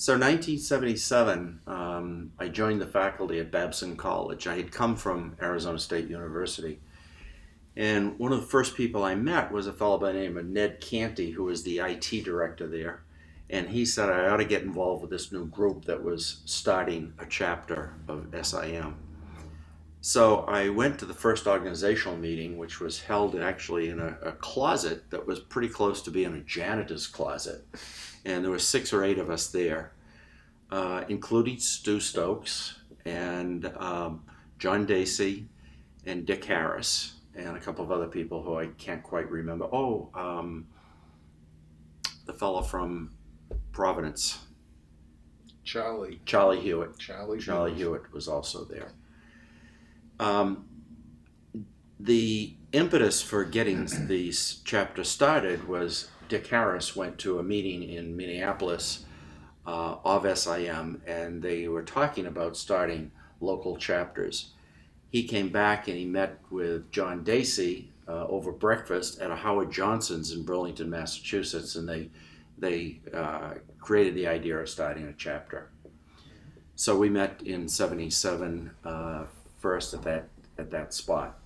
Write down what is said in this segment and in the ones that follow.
So 1977, I joined the faculty at Babson College. I had come from Arizona State University. And one of the first people I met was a fellow by the name of Ned Canty, who was the IT director there. And he said I ought to get involved with this new group that was starting a chapter of SIM. So I went to the first organizational meeting, which was held actually in a closet that was pretty close to being a janitor's closet. And there were 6 or 8 of us there, including Stu Stokes and John Dacey and Dick Harris and a couple of other people who I can't quite remember. The fellow from Providence, Charlie Hewitt. Charlie Hewitt was also there. The impetus for getting these chapters started was Dick Harris went to a meeting in Minneapolis of SIM, and they were talking about starting local chapters. He came back and he met with John Dacey over breakfast at a Howard Johnson's in Burlington, Massachusetts, and they created the idea of starting a chapter. So we met in '77 first at that spot.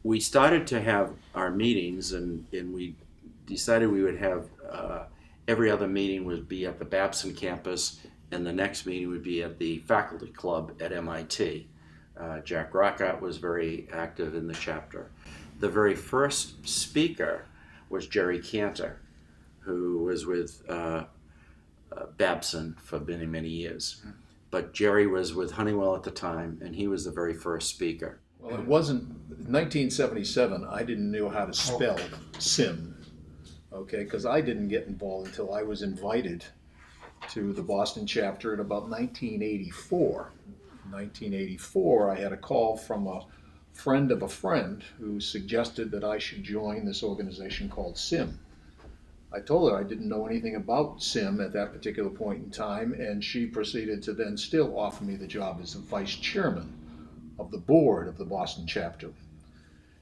We started to have our meetings, and we decided we would have every other meeting would be at the Babson campus, and the next meeting would be at the faculty club at MIT. Jack Rockart was very active in the chapter. The very first speaker was Jerry Cantor, who was with Babson for many, many years. But Jerry was with Honeywell at the time, and he was the very first speaker. Well, it wasn't 1977. I didn't know how to spell SIM, okay, because I didn't get involved until I was invited to the Boston chapter in about 1984. In 1984, I had a call from a friend of a friend who suggested that I should join this organization called SIM. I told her I didn't know anything about SIM at that particular point in time, and she proceeded to then still offer me the job as the vice chairman of the board of the Boston chapter.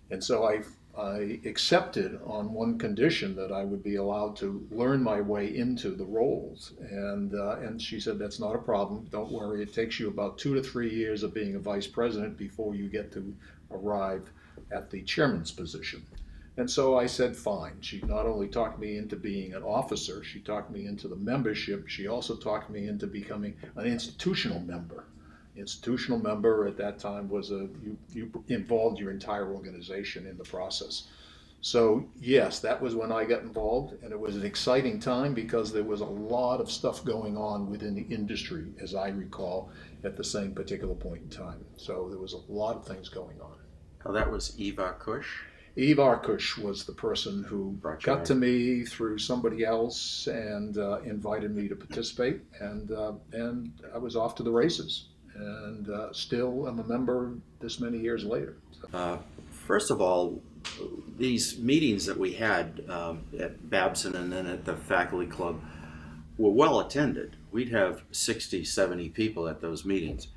And so I accepted on one condition, that I would be allowed to learn my way into the roles. And she said, that's not a problem. Don't worry. It takes you about 2 to 3 years of being a vice president before you get to arrive at the chairman's position. And so I said, fine. She not only talked me into being an officer, she talked me into the membership. She also talked me into becoming an institutional member. Institutional member at that time was you involved your entire organization in the process. So yes, that was when I got involved, and it was an exciting time because there was a lot of stuff going on within the industry, as I recall, at the same particular point in time. So there was a lot of things going on. Now that was Eve Arkush. Eve Arkush was the person who got to me through somebody else and invited me to participate, and I was off to the races, and still am a member this many years later. First of all, these meetings that we had at Babson and then at the faculty club were well attended. We'd have 60, 70 people at those meetings.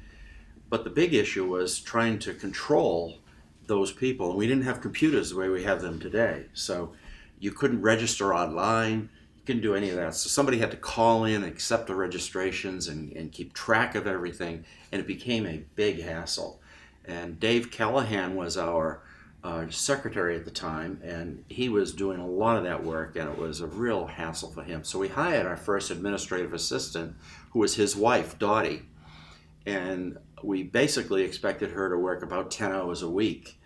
But the big issue was trying to control those people, and we didn't have computers the way we have them today. So you couldn't register online, you couldn't do any of that. So somebody had to call in, accept the registrations, and keep track of everything, and it became a big hassle. And Dave Callahan was our secretary at the time, and he was doing a lot of that work, and it was a real hassle for him. So we hired our first administrative assistant, who was his wife, Dottie, and we basically expected her to work about 10 hours a week.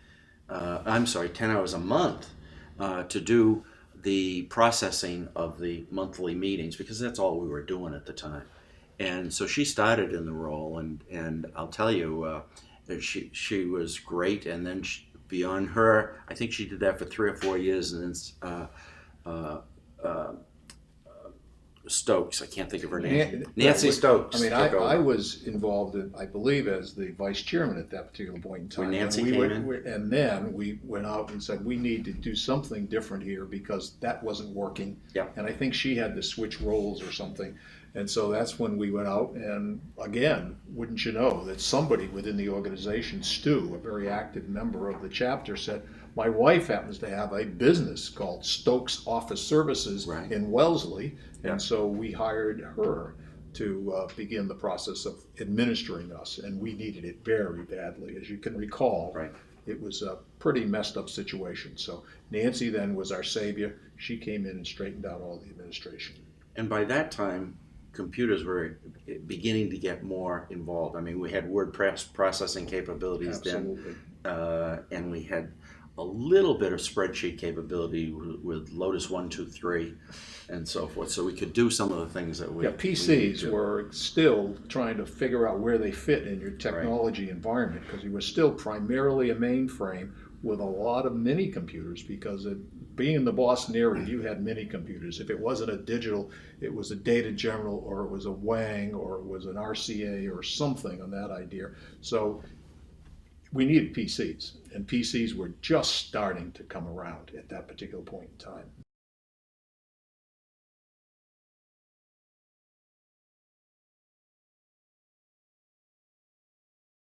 10 hours a month to do the processing of the monthly meetings, because that's all we were doing at the time. And so she started in the role, and I'll tell you, she was great. And then beyond her, I think she did that for 3 or 4 years, and then Stokes, I can't think of her name. Nancy Stokes. I mean, I was involved, I believe, as the vice chairman at that particular point in time. When Nancy came in? And then we went out and said, we need to do something different here because that wasn't working. Yeah. And I think she had to switch roles or something. And so that's when we went out, and again, wouldn't you know that somebody within the organization, Stu, a very active member of the chapter, said, My wife happens to have a business called Stokes Office Services Right. in Wellesley, Yeah. and so we hired her to begin the process of administering us, and we needed it very badly. As you can recall, Right. it was a pretty messed up situation. So Nancy then was our savior. She came in and straightened out all the administration. And by that time, computers were beginning to get more involved. I mean, we had word processing capabilities Absolutely. then, and we had a little bit of spreadsheet capability with Lotus 1, 2, 3, and so forth. So we could do some of the things that we Yeah, we needed PCs to. were still trying to figure out where they fit in your technology environment, because you were still primarily a mainframe with a lot of mini computers, because being in the Boston area, you had mini computers. If it wasn't a digital, it was a Data General, or it was a Wang, or it was an RCA or something on that idea. So we needed PCs, and PCs were just starting to come around at that particular point in time.